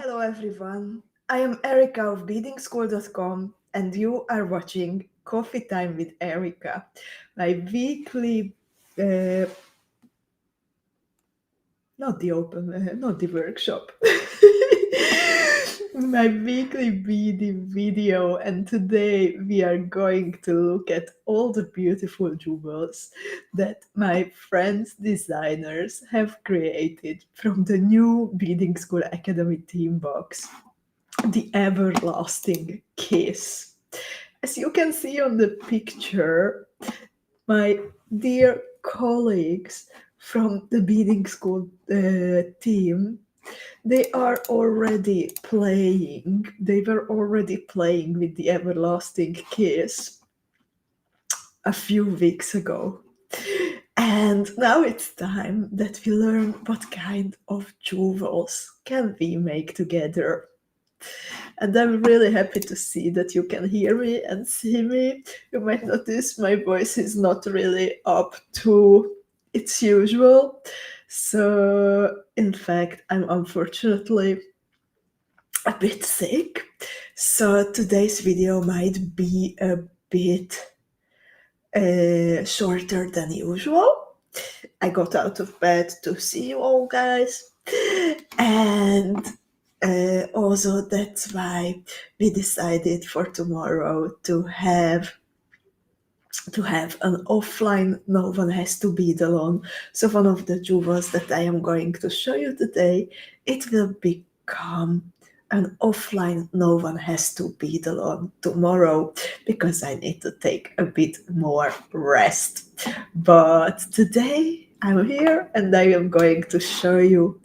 Hello everyone, I am Erika of Beadingschool.com and you are watching Coffee Time with Erika, my weekly, uh, not the workshop, my weekly beading video, and today we are going to look at all the beautiful jewels that my friends designers have created from the new Beading School Academy Theme Box. The everlasting kiss. As you can see on the picture, my dear colleagues from the Beading School team, they are already playing. They were already playing with the everlasting kiss a few weeks ago. And now it's time that we learn what kind of jewels can we make together. And I'm really happy to see that you can hear me and see me. You might notice my voice is not really up to its usual. So, in fact, I'm unfortunately a bit sick. So, today's video might be a bit shorter than usual. I got out of bed to see you all, guys. And also that's why we decided for tomorrow to have an offline. No one has to bead alone. So one of the jewels that I am going to show you today, it will become an offline. No one has to bead alone tomorrow because I need to take a bit more rest. But today I'm here and I am going to show you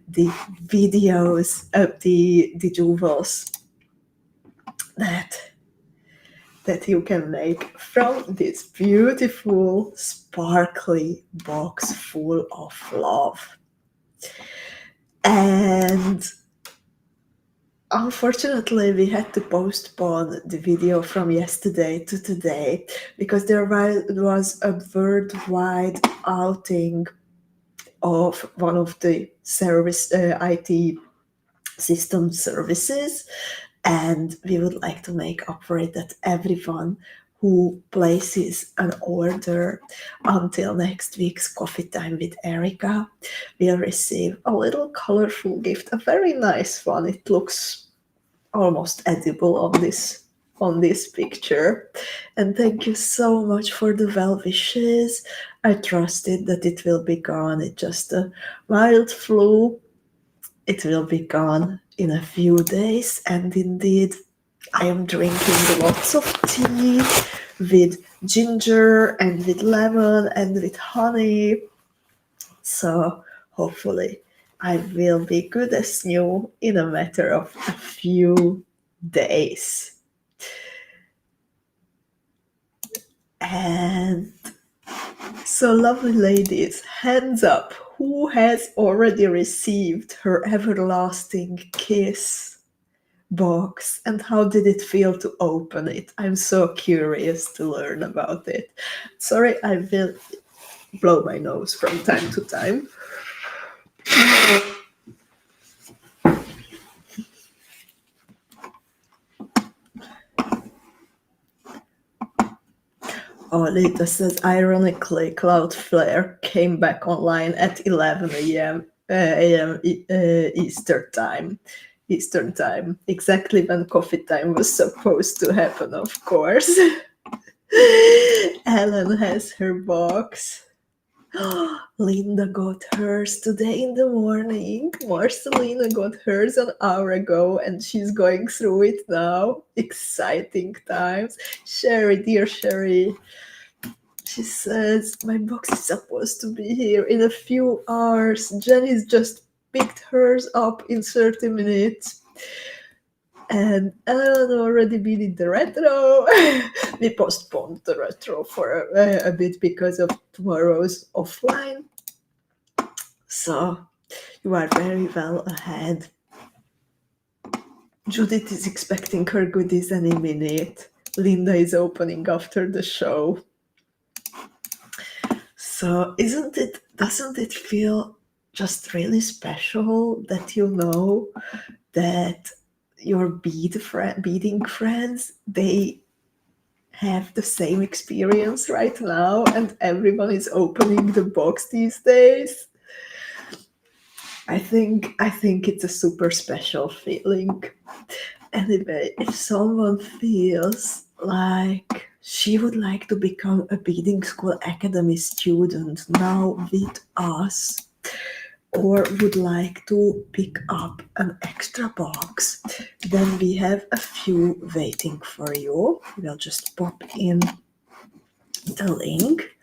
the videos of the jewels that you can make from this beautiful sparkly box full of love. And unfortunately, we had to postpone the video from yesterday to today because there was a worldwide outing of one of the service IT system services, and we would like to make up for it that everyone who places an order until next week's Coffee Time with Erika will receive a little colorful gift, a very nice one. It looks almost edible on this picture. And thank you so much for the well wishes. I trusted that it will be gone. It's just a mild flu. It will be gone in a few days, and indeed I am drinking lots of tea with ginger and with lemon and with honey. So hopefully I will be good as new in a matter of a few days. And so, lovely ladies, hands up. Who has already received her everlasting kiss box, and how did it feel to open it? I'm so curious to learn about it. Sorry, I will blow my nose from time to time. Oh, Lita says, ironically, Cloudflare came back online at 11 a.m. Eastern time. Eastern time, exactly when coffee time was supposed to happen, of course. Ellen has her box. Linda got hers today in the morning. Marcelina got hers an hour ago and she's going through it now. Exciting times. Sherry, dear Sherry, she says, my box is supposed to be here in a few hours. Jenny's just picked hers up in 30 minutes. And Ellen already beaded the retro. We postponed the retro for a bit because of tomorrow's offline. So you are very well ahead. Judith is expecting her goodies any minute. Linda is opening after the show. So doesn't it feel just really special that you know that your beading friends, they have the same experience right now, and everyone is opening the box these days. I think it's a super special feeling. Anyway, if someone feels like she would like to become a Beading Academy student now with us, or would like to pick up an extra box, then we have a few waiting for you. We'll just pop in the link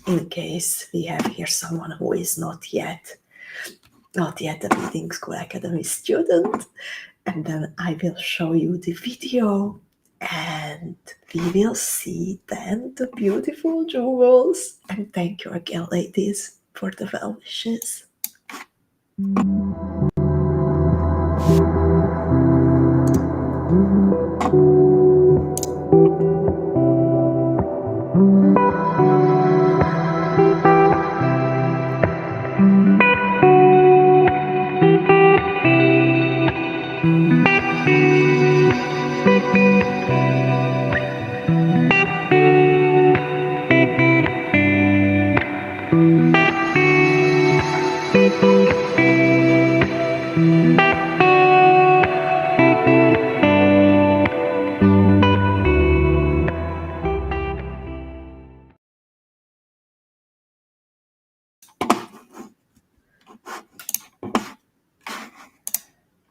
in case we have here someone who is not yet a Beading Academy student. And then I will show you the video and we will see then the beautiful jewels. And thank you again, ladies, for the well wishes.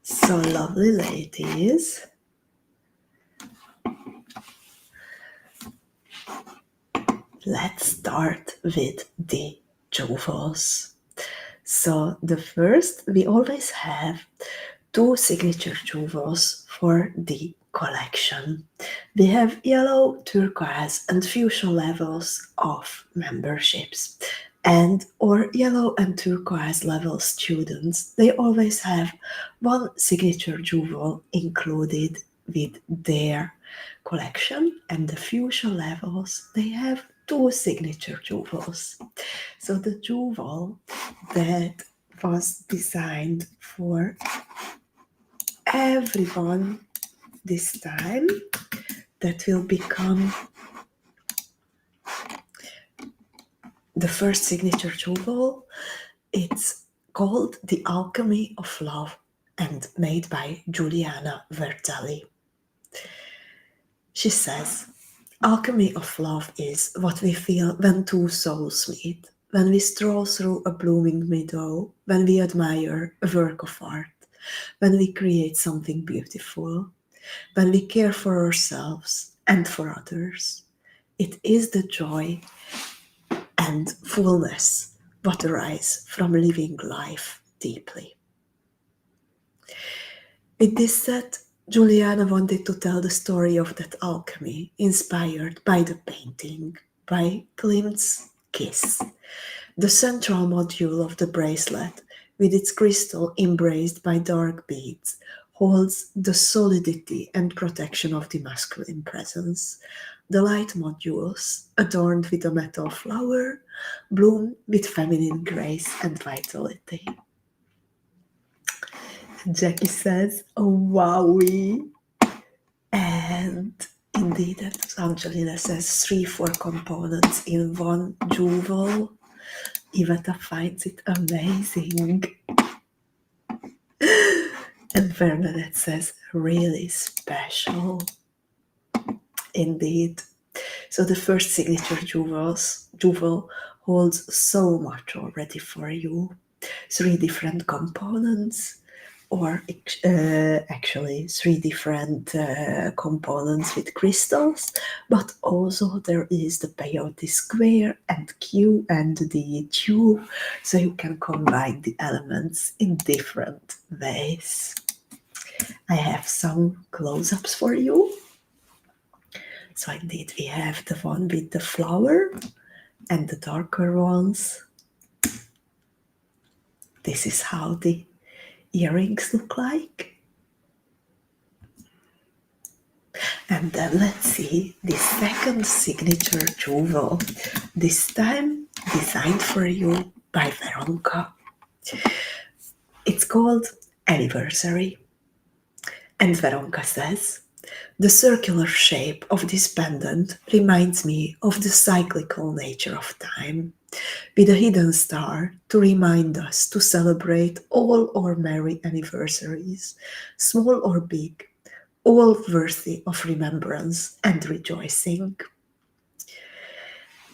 So lovely, ladies. Let's start with the jewels. So the first, we always have two signature jewels for the collection. We have yellow, turquoise and fuchsia levels of memberships. And our yellow and turquoise level students, they always have one signature jewel included with their collection, and the fuchsia levels, they have two signature jewels. So the jewel that was designed for everyone this time, that will become the first signature jewel. It's called The Alchemy of Love and made by Juliana Vertelli. She says, alchemy of love is what we feel when two souls meet, when we stroll through a blooming meadow, when we admire a work of art, when we create something beautiful, when we care for ourselves and for others. It is the joy and fullness what arise from living life deeply. With this said, Juliana wanted to tell the story of that alchemy inspired by the painting by Klimt's Kiss. The central module of the bracelet, with its crystal embraced by dark beads, holds the solidity and protection of the masculine presence. The light modules, adorned with a metal flower, bloom with feminine grace and vitality. Jackie says, oh, wowie. And indeed, as Angelina says, 3-4 components in one jewel. Iveta finds it amazing. And Bernadette says, really special. Indeed. So the first signature jewel holds so much already for you. 3 different components, or actually 3 different components with crystals, but also there is the peyote square and Q and the tube, so you can combine the elements in different ways. I have some close-ups for you. So indeed we have the one with the flower and the darker ones. This is how the earrings look like. And then let's see the second signature jewel, this time designed for you by Veronica. It's called Anniversary. And Veronka says, the circular shape of this pendant reminds me of the cyclical nature of time, with a hidden star to remind us to celebrate all our merry anniversaries, small or big, all worthy of remembrance and rejoicing.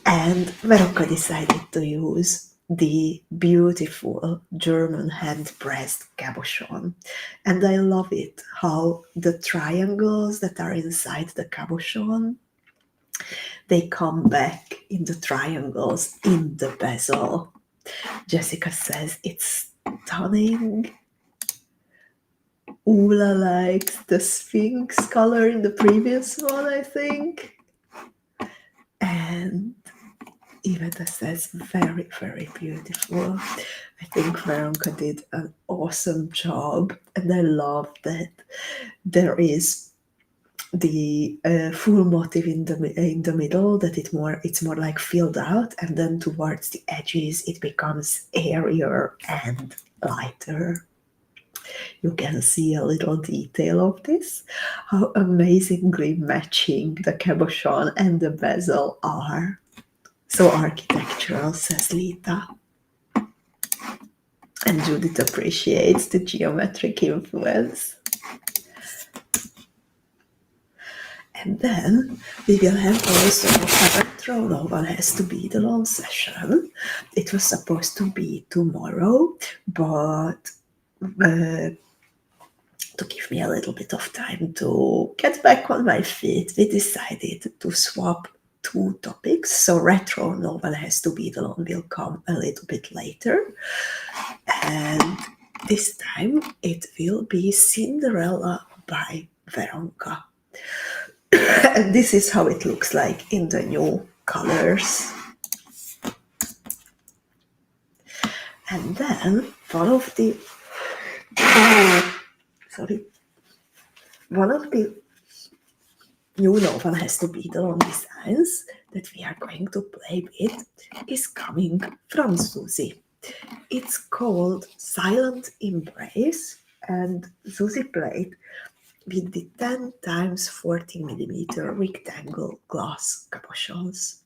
And Veroka decided to use the beautiful German hand-pressed cabochon. And I love it how the triangles that are inside the cabochon, they come back in the triangles in the bezel. Jessica says it's stunning. Ula likes the Sphinx color in the previous one, I think. And Iveta says very, very beautiful. I think Veronka did an awesome job, and I love that there is the full motif in the middle, that it's more like filled out, and then towards the edges it becomes airier and lighter. You can see a little detail of this, how amazingly matching the cabochon and the bezel are. So architectural, says Lita. And Judith appreciates the geometric influence. And then we will have also a retro No One Has to Be the long session. It was supposed to be tomorrow, but to give me a little bit of time to get back on my feet, we decided to swap two topics. So retro No One Has to Be the Long will come a little bit later. And this time it will be Cinderella by Veronka. And this is how it looks like in the new colors. And then one of the new No One Has to Be the Long designs that we are going to play with is coming from Susie. It's called Silent Embrace, and Susie played with the 10 times 40 millimeter rectangle glass cabochons.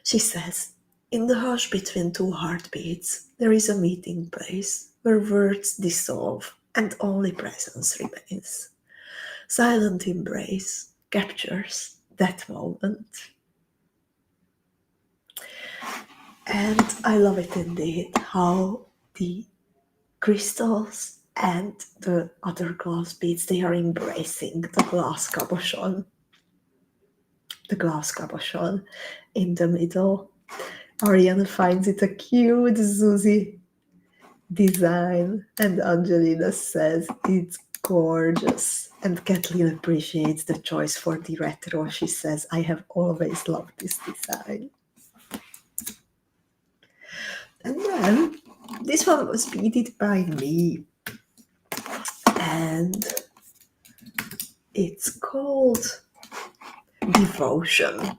She says, in the hush between two heartbeats, there is a meeting place where words dissolve and only presence remains. Silent Embrace captures that moment. And I love it indeed how the crystals and the other glass beads, they are embracing the glass cabochon in the middle. Ariana finds it a cute Susie design, and Angelina says it's gorgeous. And Kathleen appreciates the choice for the retro. She says, I have always loved this design. And then this one was beaded by me, and it's called Devotion.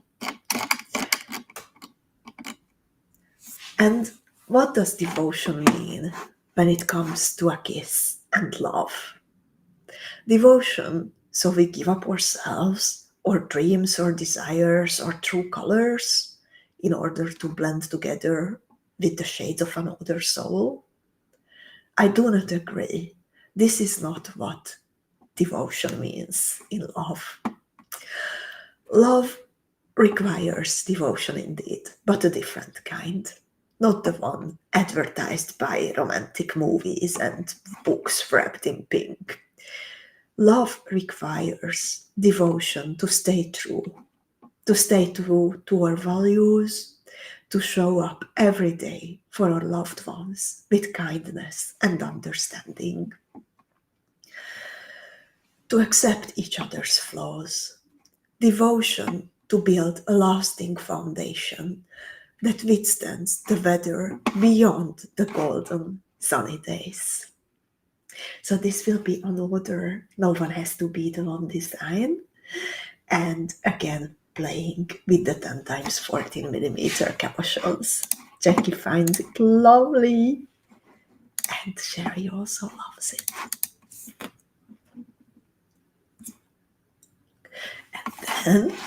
And what does devotion mean when it comes to a kiss and love? Devotion, so we give up ourselves, or dreams, or desires, or true colors in order to blend together with the shades of another soul? I do not agree. This is not what devotion means in love. Love requires devotion indeed, but a different kind. Not the one advertised by romantic movies and books wrapped in pink. Love requires devotion to stay true to our values, to show up every day for our loved ones with kindness and understanding, to accept each other's flaws, devotion to build a lasting foundation that withstands the weather beyond the golden sunny days. So this will be another No One Has to Be the Long design, and again playing with the 10 times 14 millimeter cabochons. Jackie finds it lovely, and Sherry also loves it. And then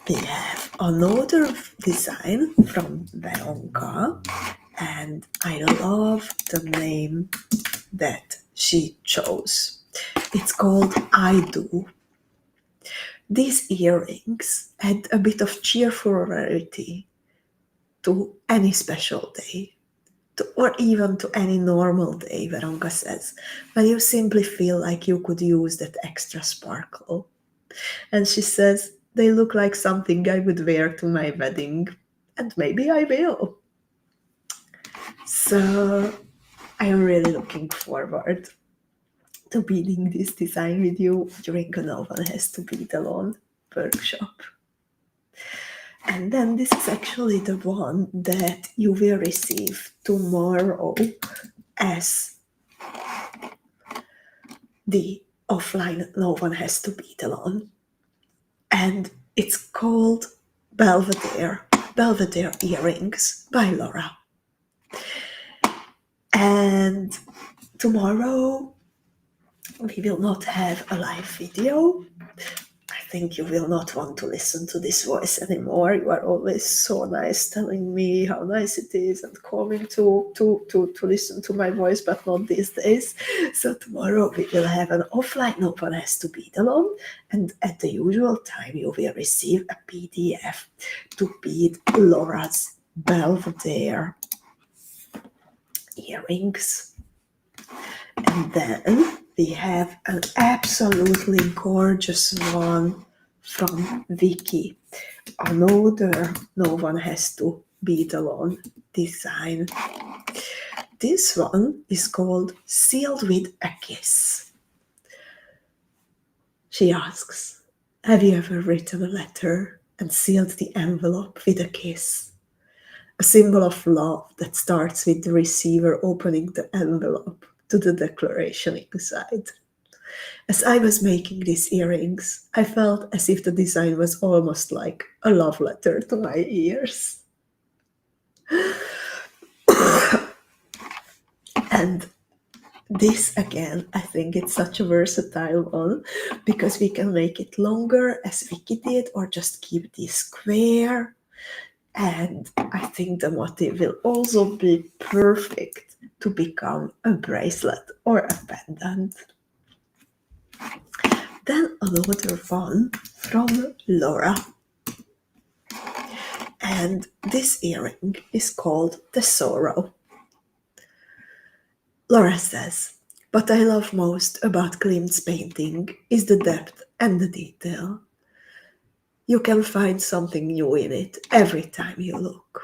we have another design from Veronka, and I love the name that she chose. It's called I Do. These earrings add a bit of cheerfulity to any special day, or even to any normal day, Veronka says, when you simply feel like you could use that extra sparkle. And she says, they look like something I would wear to my wedding, and maybe I will. So I am really looking forward to beading this design with you during a No One Has to Bead Alone workshop. And then this is actually the one that you will receive tomorrow as the offline No One Has to Bead Alone. And it's called Belvedere Earrings by Laura. And tomorrow we will not have a live video. I think you will not want to listen to this voice anymore. You are always so nice telling me how nice it is and coming to listen to my voice, but not these days. So tomorrow we will have an offline No One Has to Bead Alone, and at the usual time you will receive a PDF to bead Laura's Belvedere earrings. And then we have an absolutely gorgeous one from Vicky. Another No One Has to Bead Alone design. This one is called Sealed with a Kiss. She asks, have you ever written a letter and sealed the envelope with a kiss? A symbol of love that starts with the receiver opening the envelope to the declaration inside. As I was making these earrings, I felt as if the design was almost like a love letter to my ears. And this, again, I think it's such a versatile one because we can make it longer as Vicky did, or just keep this square. And I think the motif will also be perfect to become a bracelet or a pendant. Then another one from Laura. And this earring is called Tesoro. Laura says, what I love most about Klimt's painting is the depth and the detail. You can find something new in it every time you look.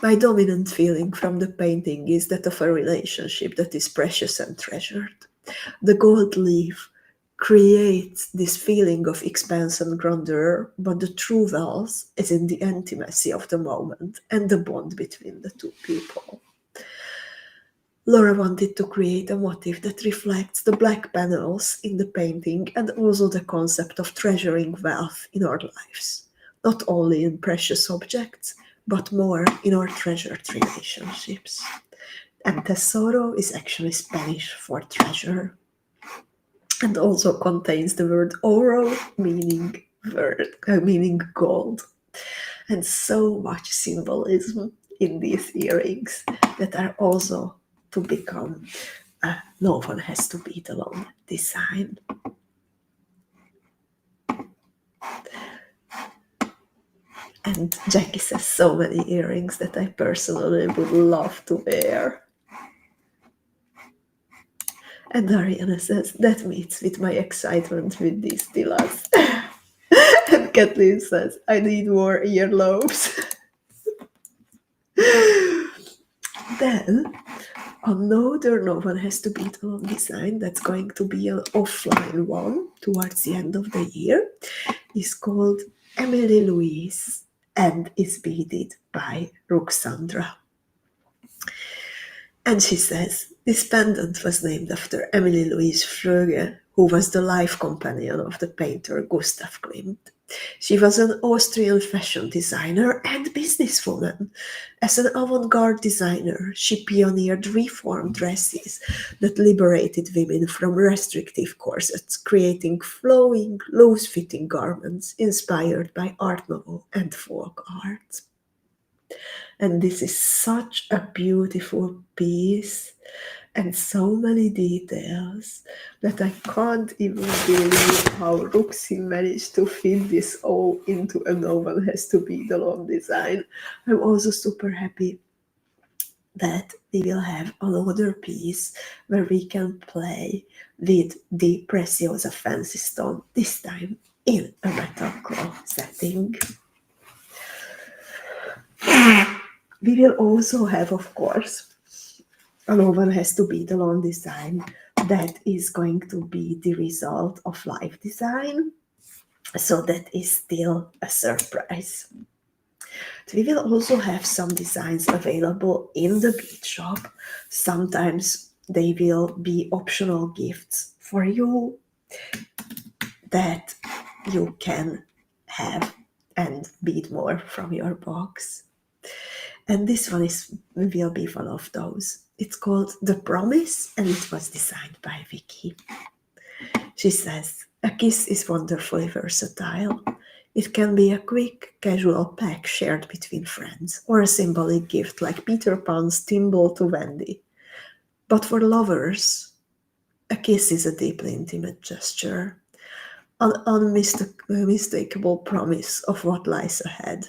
My dominant feeling from the painting is that of a relationship that is precious and treasured. The gold leaf creates this feeling of expanse and grandeur, but the true wealth is in the intimacy of the moment and the bond between the two people. Laura wanted to create a motif that reflects the black panels in the painting and also the concept of treasuring wealth in our lives, not only in precious objects, but more in our treasured relationships. And tesoro is actually Spanish for treasure, and also contains the word oro, meaning gold, and so much symbolism in these earrings that are also to become a No One Has to Bead Alone design. And Jackie says so many earrings that I personally would love to wear. And Ariana says, that meets with my excitement with these Tilas. And Kathleen says, I need more earlobes. Then, another No One Has to Bead Alone design that's going to be an offline one towards the end of the year is called Emily Louise and is beaded by Ruxandra. And she says, this pendant was named after Emily Louise Fröge, who was the life companion of the painter Gustav Klimt. She was an Austrian fashion designer and businesswoman. As an avant-garde designer, she pioneered reform dresses that liberated women from restrictive corsets, creating flowing, loose-fitting garments inspired by Art Nouveau and folk art. And this is such a beautiful piece and so many details that I can't even believe how Ruxi managed to fit this all into a No One Has to Be the Alone design. I'm also super happy that we will have another piece where we can play with the Preciosa Fancy Stone, this time in a metal claw setting. We will also have, of course, a No One Has to Be the Alone design that is going to be the result of live design. So that is still a surprise. We will also have some designs available in the bead shop. Sometimes they will be optional gifts for you that you can have and bead more from your box. And this one will be one of those. It's called The Promise, and it was designed by Vicky. She says, a kiss is wonderfully versatile. It can be a quick, casual pack shared between friends, or a symbolic gift like Peter Pan's thimble to Wendy. But for lovers, a kiss is a deeply intimate gesture, an unmistakable promise of what lies ahead.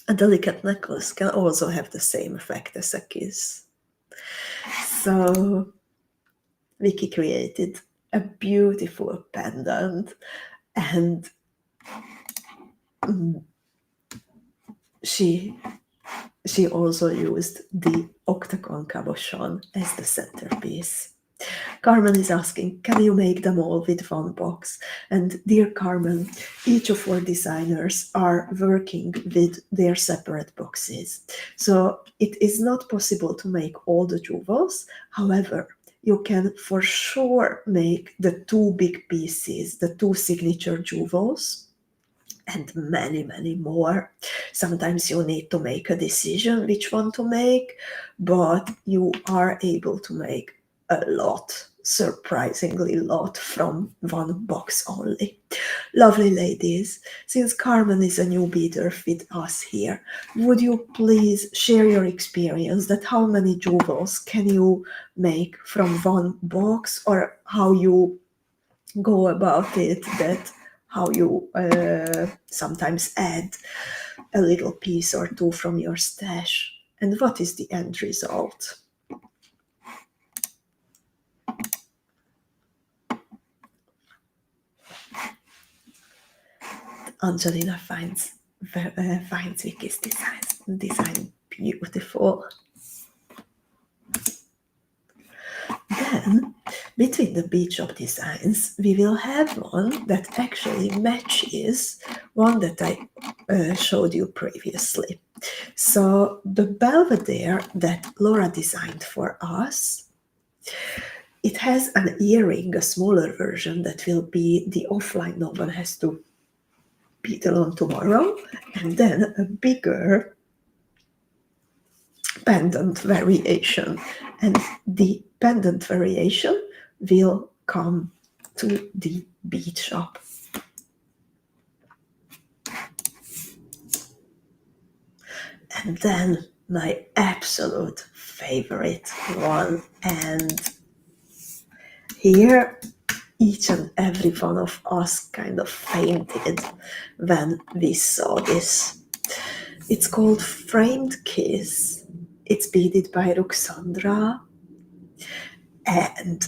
A delicate necklace can also have the same effect as a kiss. So Vicky created a beautiful pendant, and she also used the octagon cabochon as the centerpiece. Carmen is asking, can you make them all with one box? And dear Carmen, each of our designers are working with their separate boxes. So it is not possible to make all the jewels. However, you can for sure make the two big pieces, the two signature jewels, and many, many more. Sometimes you need to make a decision which one to make, but you are able to make a lot, surprisingly lot, from one box only. Lovely ladies, since Carmen is a new beader with us here, would you please share your experience that how many jewels can you make from one box, or how you go about it, that how you sometimes add a little piece or two from your stash, and what is the end result? Angelina finds Vicky's design beautiful. Then, between the bead shop designs, we will have one that actually matches one that I showed you previously. So the Belvedere that Laura designed for us, it has an earring, a smaller version that will be the offline No One Has to Bead Alone tomorrow, and then a bigger pendant variation, and the pendant variation will come to the bead shop. And then my absolute favorite one, and here each and every one of us kind of fainted when we saw this. It's called Framed Kiss. It's beaded by Ruxandra, and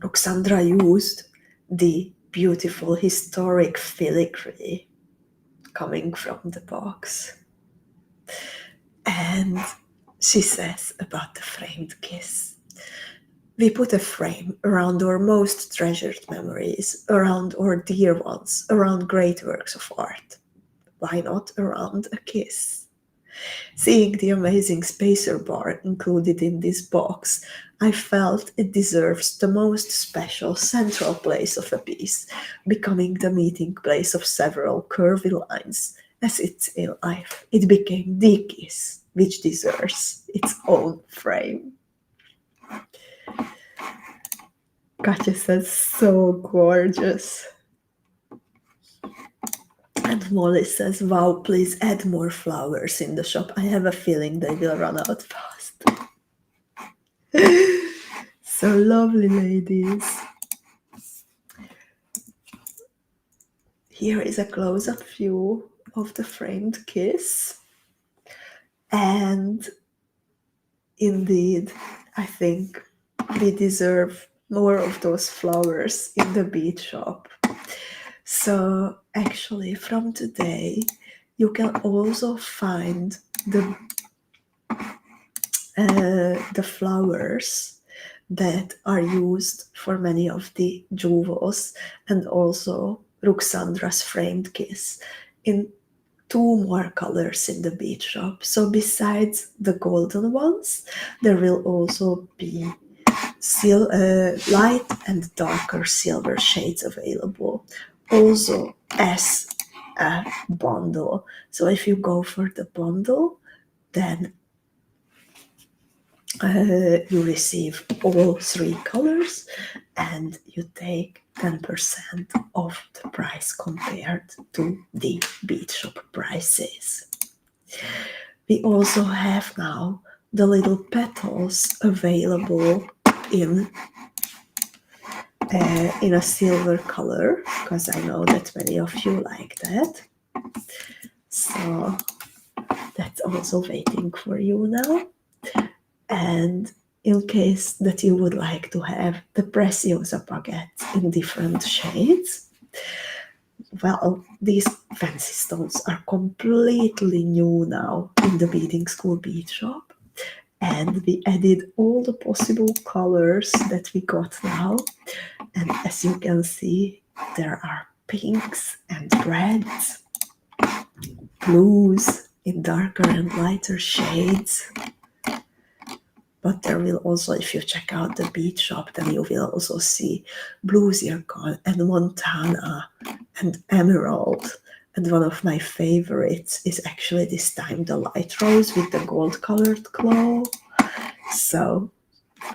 Ruxandra used the beautiful historic filigree coming from the box. And she says about the framed kiss, we put a frame around our most treasured memories, around our dear ones, around great works of art. Why not around a kiss? Seeing the amazing spacer bar included in this box, I felt it deserves the most special central place of a piece, becoming the meeting place of several curvy lines. As it's in life, it became the kiss, which deserves its own frame. Katja says, so gorgeous. And Molly says, wow, please add more flowers in the shop. I have a feeling they will run out fast. So lovely, ladies. Here is a close-up view of the framed kiss. And indeed, I think we deserve more of those flowers in the bead shop. So actually, from today, you can also find the flowers that are used for many of the jewels and also Ruxandra's framed kiss in two more colors in the bead shop. So besides the golden ones, there will also be light and darker silver shades available, also as a bundle. So if you go for the bundle, then you receive all three colors and you take 10% off the price compared to the bead shop prices. We also have now the little petals available in a silver color, because I know that many of you like that. So that's also waiting for you now. And in case that you would like to have the Preciosa baguettes in different shades, well, these fancy stones are completely new now in the Beading School bead shop. And we added all the possible colors that we got now. And as you can see, there are pinks and reds, blues in darker and lighter shades. But there will also, if you check out the bead shop, then you will also see blue zircon and Montana and emerald. And one of my favorites is actually this time the light rose with the gold colored glow. So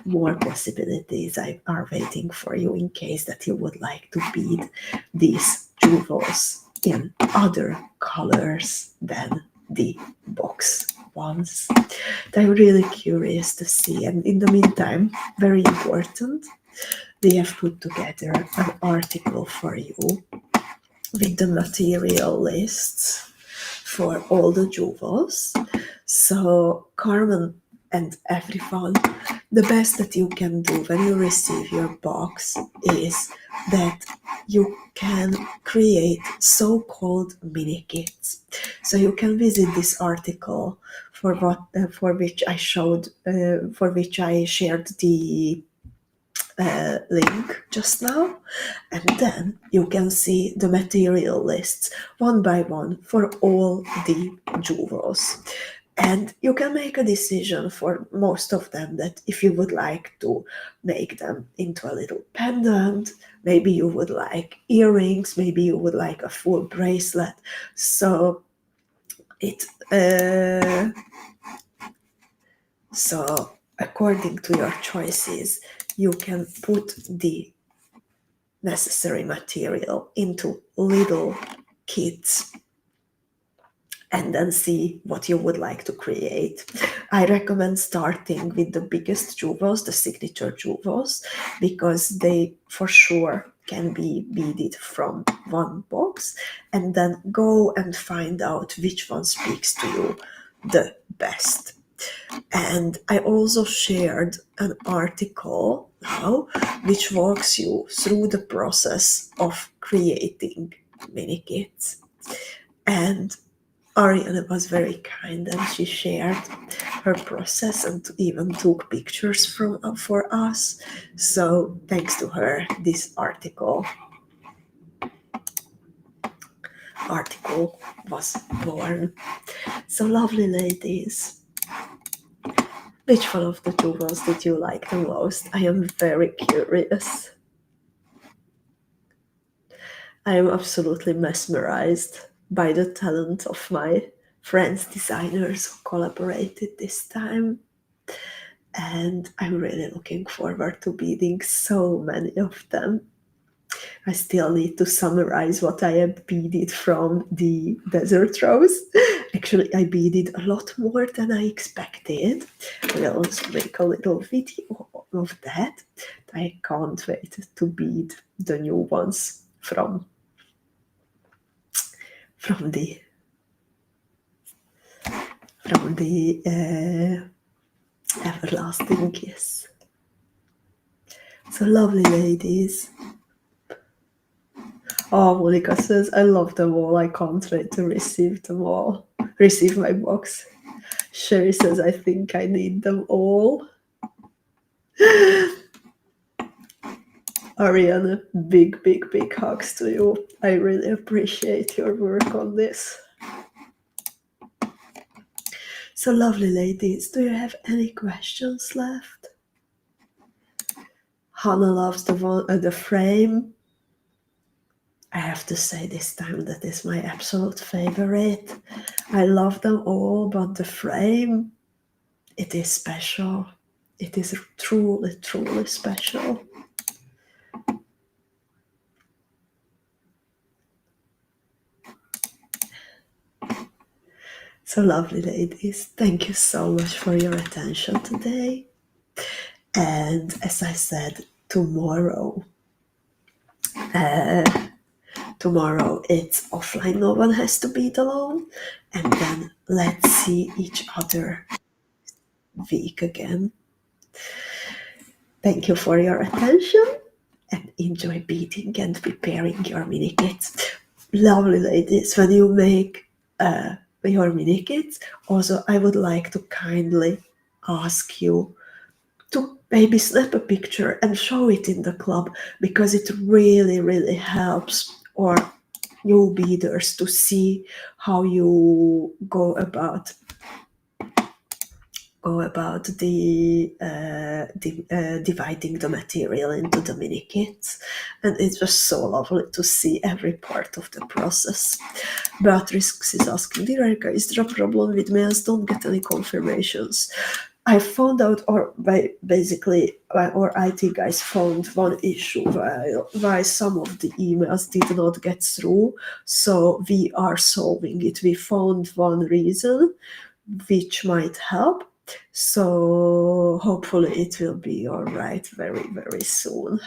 more possibilities are waiting for you in case that you would like to bead these jewels in other colors than the box ones. I'm really curious to see, and in the meantime, very important, we have put together an article for you with the material lists for all the jewels. So Carmen and everyone, the best that you can do when you receive your box is that you can create so-called mini kits. So you can visit this article for which I shared the link just now, and then you can see the material lists one by one for all the jewels. And you can make a decision for most of them that if you would like to make them into a little pendant, maybe you would like earrings, maybe you would like a full bracelet. So so according to your choices, you can put the necessary material into little kits and then see what you would like to create. I recommend starting with the biggest jewels, the signature jewels, because they for sure can be beaded from one box, and then go and find out which one speaks to you the best. And I also shared an article now which walks you through the process of creating mini kits. And Ariana was very kind and she shared her process and even took pictures for us. So thanks to her, this article was born. So lovely, ladies. Which one of the jewels did you like the most? I am very curious. I am absolutely mesmerized by the talent of my friends designers who collaborated this time. And I'm really looking forward to beading so many of them. I still need to summarize what I have beaded from the desert rose. Actually, I beaded a lot more than I expected. We'll also make a little video of that. I can't wait to bead the new ones from the everlasting kiss. So lovely, ladies. Oh, Monica says, I love them all. I can't wait to receive them all. Receive my box. Sherry says, I think I need them all. Ariana, big, big, big hugs to you. I really appreciate your work on this. So lovely, ladies. Do you have any questions left? Hannah loves the frame. I have to say this time that is my absolute favorite. I love them all, but the frame, it is special. It is truly, truly special. So lovely, ladies. Thank you so much for your attention today. And as I said, tomorrow it's offline. No one has to bead alone. And then let's see each other week again. Thank you for your attention and enjoy beading and preparing your mini kits. Lovely, ladies, when you make your mini kits, also I would like to kindly ask you to maybe snap a picture and show it in the club, because it really, really helps our new beaders to see how you go about dividing the material into the mini kits. And it was so lovely to see every part of the process. Beatrice is asking, dear Erika, is there a problem with mails? Don't get any confirmations. I found out, or basically our IT guys found one issue why some of the emails did not get through. So we are solving it. We found one reason which might help. So hopefully it will be all right very, very soon.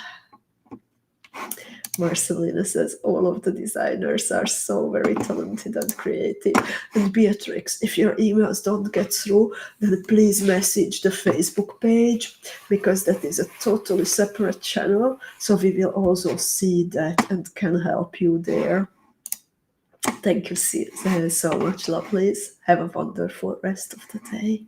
Marcelina says, all of the designers are so very talented and creative. And Beatrix, if your emails don't get through, then please message the Facebook page, because that is a totally separate channel. So we will also see that and can help you there. Thank you so much, lovelies. Have a wonderful rest of the day.